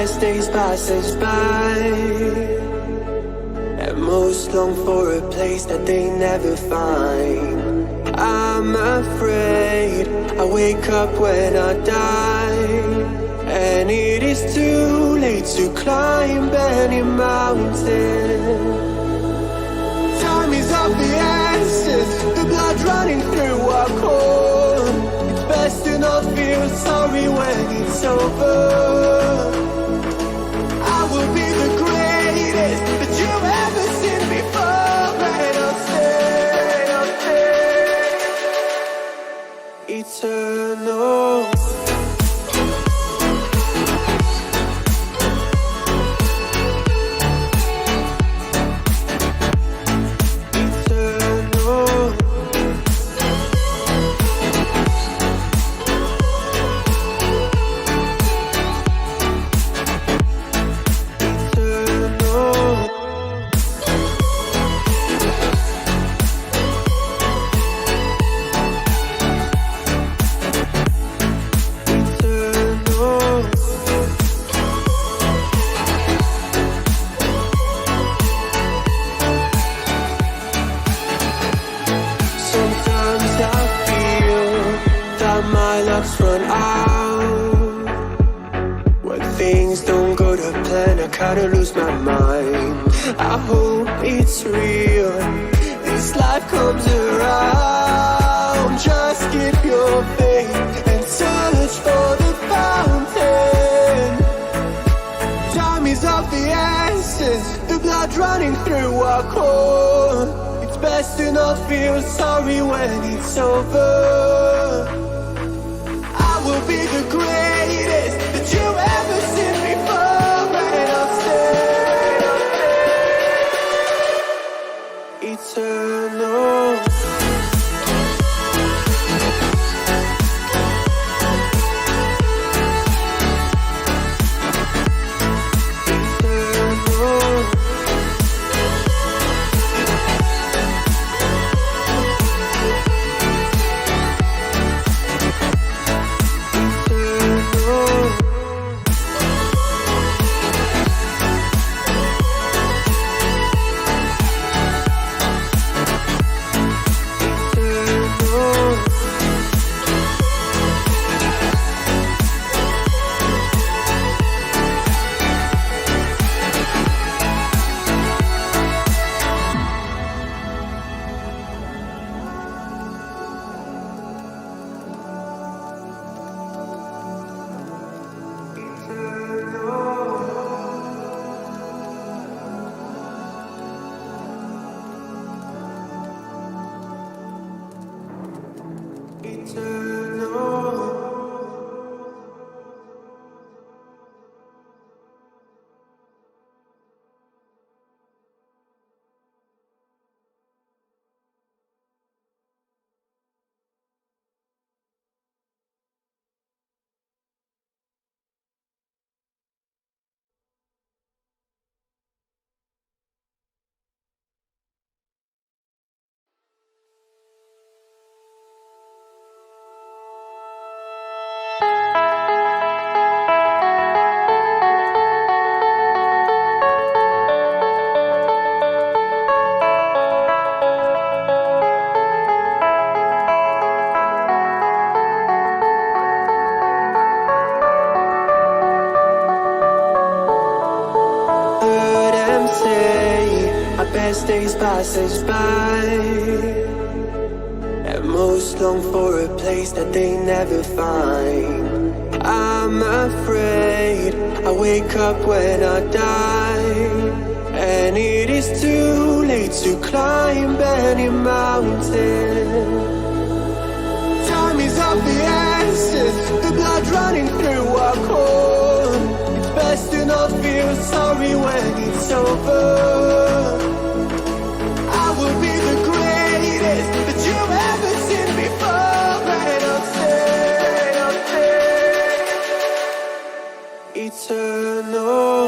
best days passes by, and most long for a place that they never find. I'm afraid I wake up when I die, and it is too late to climb any mountain. Time is of the essence, the blood running through our core. It's best to not feel sorry when it's over. I will be the greatest that you've ever seen before, and I'll stay eternal. My luck's run out. When things don't go to plan, I kinda lose my mind. I hope it's real, this life comes around. Just keep your faith and search for the fountain. Time is of the essence, the blood running through our core. It's best to not feel sorry when it's over. Will be the greatest that you've ever seen before, and I'll stay eternal. Best days passes by, and most long for a place that they never find. I'm afraid I wake up when I die, and it is too late to climb any mountain. Time is of the essence, the blood running through our core. It's best to not feel sorry when it's over. I will be the greatest that you've ever seen before, and I'll stay eternal.